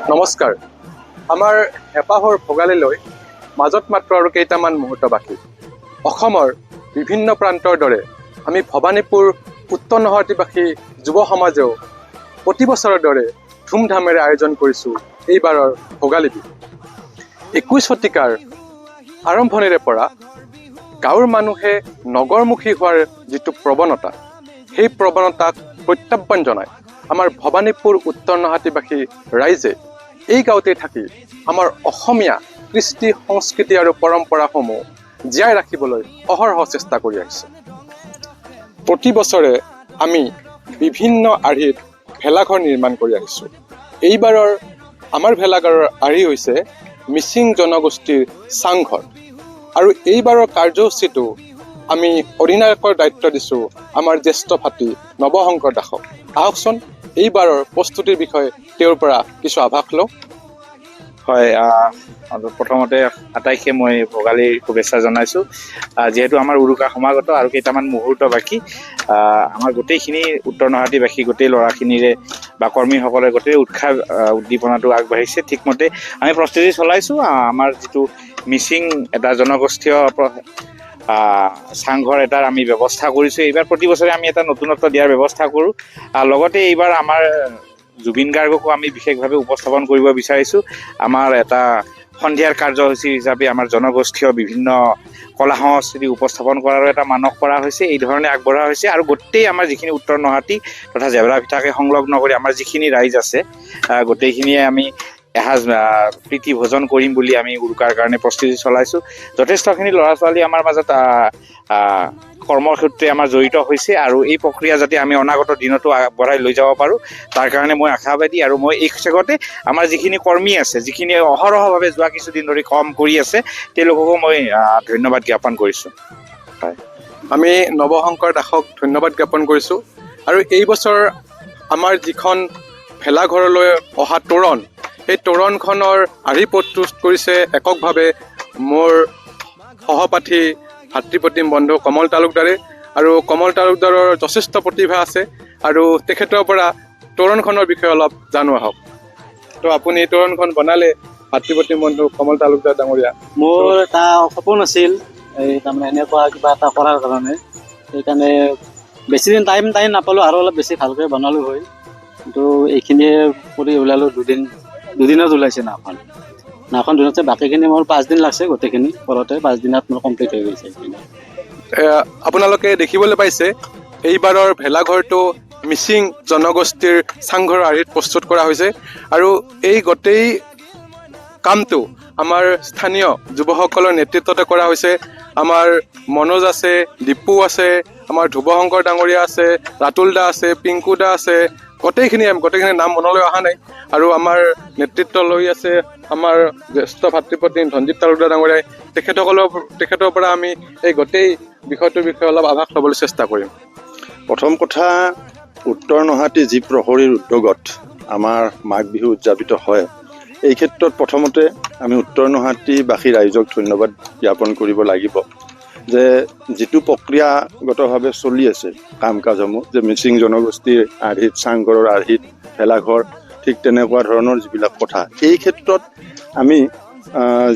নমস্কাৰ। আমাৰ হেঁপাহৰ ভোগালীলৈ মাজত মাত্ৰ আৰু কেইটামান মুহূৰ্ত বাকী। অসমৰ বিভিন্ন প্ৰান্তৰ দৰে আমি ভৱানীপুৰ উত্তৰ নহাটীবাসী যুৱ সমাজেও প্ৰতি বছৰৰ দৰে ধুমধামেৰে আয়োজন কৰিছোঁ এইবাৰৰ ভোগালী বিহু। 21 শতিকাৰ আৰম্ভণিৰে পৰা গাঁৱৰ মানুহে নগৰমুখী হোৱাৰ যিটো প্ৰৱণতা, সেই প্ৰৱণতাক প্ৰত্যাহ্বান জনাই আমাৰ ভৱানীপুৰ উত্তৰ নহাটীবাসী ৰাইজে এই গাঁৱতে থাকি আমাৰ অসমীয়া কৃষ্টি সংস্কৃতি আৰু পৰম্পৰাসমূহ জীয়াই ৰাখিবলৈ অহৰহ চেষ্টা কৰি আহিছে। প্ৰতি বছৰে আমি বিভিন্ন আৰ্হিত ভেলাঘৰ নিৰ্মাণ কৰি আহিছোঁ। এইবাৰৰ আমাৰ ভেলাঘৰৰ আৰ্হি হৈছে মিচিং জনগোষ্ঠীৰ চাংঘৰ, আৰু এইবাৰৰ কাৰ্যসূচীটো আমি অধিনায়কৰ দায়িত্ব দিছোঁ আমাৰ জ্যেষ্ঠ ভাতৃ নৱশংকৰ দাসক। আহকচোন এইবাৰৰ প্ৰস্তুতিৰ বিষয়ে তেওঁৰ পৰা কিছু আভাস লওঁ। হয়, প্ৰথমতে আটাইকে মই ভোগালীৰ শুভেচ্ছা জনাইছোঁ। যিহেতু আমাৰ উৰুকা সমাগত আৰু কেইটামান মুহূৰ্ত বাকী, আমাৰ গোটেইখিনি উত্তৰ নহাটীবাসী গোটেই ল'ৰাখিনিৰে বা কৰ্মীসকলে গোটেই উৎসাহ উদ্দীপনাটো আগবাঢ়িছে। ঠিকমতে আমি প্ৰস্তুতি চলাইছোঁ। আমাৰ যিটো মিচিং এটা জনগোষ্ঠীয় চাংঘৰ এটাৰ আমি ব্যৱস্থা কৰিছোঁ। এইবাৰ প্ৰতি বছৰে আমি এটা নতুনত্ব দিয়াৰ ব্যৱস্থা কৰোঁ। লগতে এইবাৰ আমাৰ জুবিন গাৰ্গকো আমি বিশেষভাৱে উপস্থাপন কৰিব বিচাৰিছোঁ। আমাৰ এটা সন্ধিয়াৰ কাৰ্যসূচী হিচাপে আমাৰ জনগোষ্ঠীয় বিভিন্ন কলা সংস্কৃতি উপস্থাপন কৰাৰো এটা মানস কৰা হৈছে। এই ধৰণে আগবঢ়া হৈছে আৰু গোটেই আমাৰ যিখিনি উত্তৰ নহাটী তথা জেভৰা পিঠাকে সংলগ্ন কৰি আমাৰ যিখিনি ৰাইজ আছে, গোটেইখিনিয়ে আমি এসাঁজ প্ৰীতি ভোজন কৰিম বুলি আমি উৰুকাৰ কাৰণে প্ৰস্তুতি চলাইছোঁ। যথেষ্টখিনি ল'ৰা ছোৱালী আমাৰ মাজত কৰ্মসূত্ৰে আমাৰ জড়িত হৈছে, আৰু এই প্ৰক্ৰিয়া যাতে আমি অনাগত দিনতো আগবঢ়াই লৈ যাব পাৰোঁ তাৰ কাৰণে মই আশাবাদী। আৰু মই এই চেগতে আমাৰ যিখিনি কৰ্মী আছে, যিখিনি অহৰহভাৱে যোৱা কিছুদিন ধৰি কাম কৰি আছে, তেওঁলোককো মই ধন্যবাদ জ্ঞাপন কৰিছোঁ। হয়, আমি নৱশংকৰ দাসক ধন্যবাদ জ্ঞাপন কৰিছোঁ। আৰু এই বছৰ আমাৰ যিখন ভেলাঘৰলৈ অহা তোৰণ, সেই তোৰণখনৰ আৰ্হি প্ৰস্তুত কৰিছে এককভাৱে মোৰ সহপাঠী ভাতৃপ্ৰতিম বন্ধু কমল তালুকদাৰে। আৰু কমল তালুকদাৰৰ যথেষ্ট প্ৰতিভা আছে, আৰু তেখেতৰ পৰা তোৰণখনৰ বিষয়ে অলপ জানো আহক। তো আপুনি তোৰণখন বনালে ভাতৃপ্ৰতিম বন্ধু কমল তালুকদাৰ ডাঙৰীয়া। মোৰ এটা সপোন আছিল এই তাৰমানে এনেকুৱা কিবা এটা কৰাৰ কাৰণে। সেইকাৰণে বেছিদিন টাইম নাপালোঁ, আৰু অলপ বেছি ভালকৈ বনালোঁ হয়, কিন্তু এইখিনিয়ে কৰি ওলালোঁ। দুদিনত ওলাইছে নাওখন দুদিনতে। বাকীখিনি মোৰ 5 দিন লাগছে, গোটেইখিনি কৰোঁতে 5 দিনত মোৰ কমপ্লিট হৈ গৈছে। আপোনালোকে দেখিবলৈ পাইছে এইবাৰৰ ভেলাঘৰটো মিচিং জনগোষ্ঠীৰ চাংঘৰৰ আৰ্হিত প্ৰস্তুত কৰা হৈছে, আৰু এই গোটেই কামটো আমাৰ স্থানীয় যুৱসকলৰ নেতৃত্বতে কৰা হৈছে। আমাৰ মনোজ আছে, দীপু আছে, আমাৰ ধ্ৰুৱশংকৰ ডাঙৰীয়া আছে, ৰাতুল দা আছে, পিংকু দা আছে, গোটেইখিনি নাম মনলৈ অহা নাই। আৰু আমাৰ নেতৃত্ব লৈ আছে আমাৰ জ্যেষ্ঠ ভাতৃপ্ৰতিম ধনজিত তালুকদাৰ ডাঙৰীয়াই। তেখেতৰ পৰা আমি এই গোটেই বিষয়টোৰ বিষয়ে অলপ আভাস ল'বলৈ চেষ্টা কৰিম। প্ৰথম কথা, উত্তৰ নহাটী যি প্ৰহৰীৰ উদ্যোগত আমাৰ মাঘ বিহু উদযাপিত হয়, এই ক্ষেত্ৰত প্ৰথমতে আমি উত্তৰ নহাটীবাসী ৰাইজক ধন্যবাদ জ্ঞাপন কৰিব লাগিব যে যিটো প্ৰক্ৰিয়াগতভাৱে চলি আছে কাম কাজসমূহ, যে মিচিং জনগোষ্ঠীৰ আৰ্হিত চাংঘৰৰ আৰ্হিত ভেলাঘৰ, ঠিক তেনেকুৱা ধৰণৰ যিবিলাক কথা, এই ক্ষেত্ৰত আমি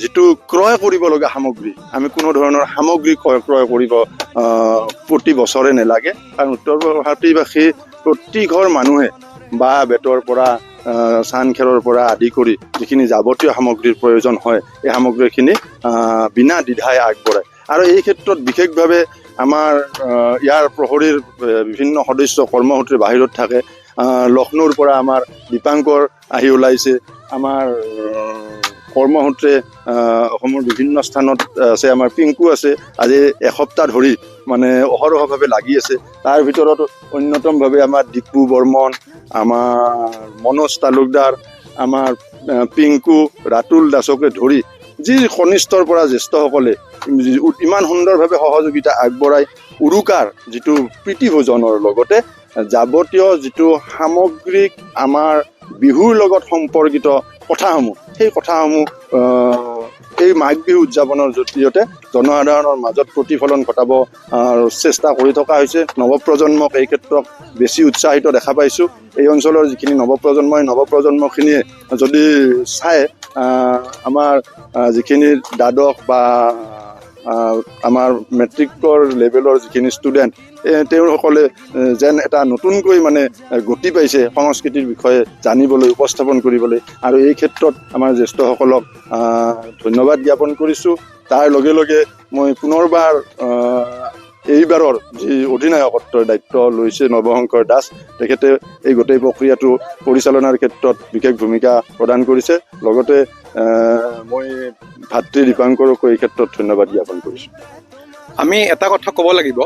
যিটো ক্ৰয় কৰিব লগা সামগ্ৰী, আমি কোনো ধৰণৰ সামগ্ৰী ক্ৰয় কৰিব প্ৰতি বছৰে নালাগে। কাৰণ উত্তৰ নহাটীবাসী প্ৰতি ঘৰ মানুহে বাঁহ বেতৰ পৰা চান খেৰৰ পৰা আদি কৰি যিখিনি যাৱতীয় সামগ্ৰীৰ প্ৰয়োজন হয়, এই সামগ্ৰীখিনি বিনা দ্বিধাই আগবঢ়ায়। আৰু এই ক্ষেত্ৰত বিশেষভাৱে আমাৰ ইয়াৰ প্ৰহৰীৰ বিভিন্ন সদস্য কৰ্মসূত্ৰে বাহিৰত থাকে। লক্ষ্ণৌৰ পৰা আমাৰ দীপাংকৰ আহি ওলাইছে, আমাৰ কৰ্মসূত্ৰে অসমৰ বিভিন্ন স্থানত আছে, আমাৰ পিংকু আছে, আজি এসপ্তাহ ধৰি মানে অহৰহভাৱে লাগি আছে। তাৰ ভিতৰত অন্যতমভাৱে আমাৰ দীপু বৰ্মন, আমাৰ মনোজ তালুকদাৰ, আমাৰ পিংকু, ৰাতুল দাসকে ধৰি যি কনিষ্ঠৰ পৰা জ্যেষ্ঠসকলে ইমান সুন্দৰভাৱে সহযোগিতা আগবঢ়াই উৰুকাৰ যিটো প্ৰীতিভোজনৰ লগতে যাৱতীয় যিটো সামগ্ৰিক আমাৰ বিহুৰ লগত সম্পৰ্কিত কথাসমূহ, সেই কথাসমূহ এই মাঘ বিহু উদযাপনৰ জৰিয়তে জনসাধাৰণৰ মাজত প্ৰতিফলন ঘটাব চেষ্টা কৰি থকা হৈছে। নৱপ্ৰজন্মক এই ক্ষেত্ৰত বেছি উৎসাহিত দেখা পাইছোঁ। এই অঞ্চলৰ যিখিনি নৱপ্ৰজন্মখিনিয়ে যদি চায় আমাৰ যিখিনি দ্বাদশ বা আমাৰ মেট্ৰিকৰ লেভেলৰ যিখিনি ষ্টুডেণ্ট তেওঁলোকসকলে যেন এটা নতুনকৈ মানে গতি পাইছে সংস্কৃতিৰ বিষয়ে জানিবলৈ, উপস্থাপন কৰিবলৈ। আৰু এই ক্ষেত্ৰত আমাৰ জ্যেষ্ঠসকলক ধন্যবাদ জ্ঞাপন কৰিছোঁ। তাৰ লগে লগে মই পুনৰবাৰ এইবাৰৰ যি অধিনায়কত্বৰ দায়িত্ব লৈছে নৱশংকৰ দাস, তেখেতে এই গোটেই প্ৰক্ৰিয়াটো পৰিচালনাৰ ক্ষেত্ৰত বিশেষ ভূমিকা প্ৰদান কৰিছে। লগতে মই ভাতৃ দীপাংকৰকো এই ক্ষেত্ৰত ধন্যবাদ জ্ঞাপন কৰিছোঁ। আমি এটা কথা ক'ব লাগিব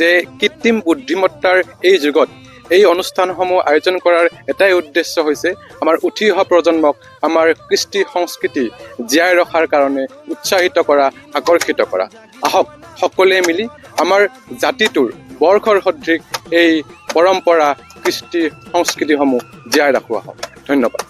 যে কৃত্ৰিম বুদ্ধিমত্তাৰ এই যুগত এই অনুষ্ঠানসমূহ আয়োজন কৰাৰ এটাই উদ্দেশ্য হৈছে আমাৰ উঠি অহা প্ৰজন্মক আমাৰ কৃষ্টি সংস্কৃতি জীয়াই ৰখাৰ কাৰণে উৎসাহিত কৰা, আকৰ্ষিত কৰা। আহক সকলোৱে মিলি আমাৰ জাতিটোৰ বৰ্ষৰ সদৃশ এই পৰম্পৰা, কৃষ্টি সংস্কৃতিসমূহ জীয়াই ৰাখোঁ আহক। ধন্যবাদ।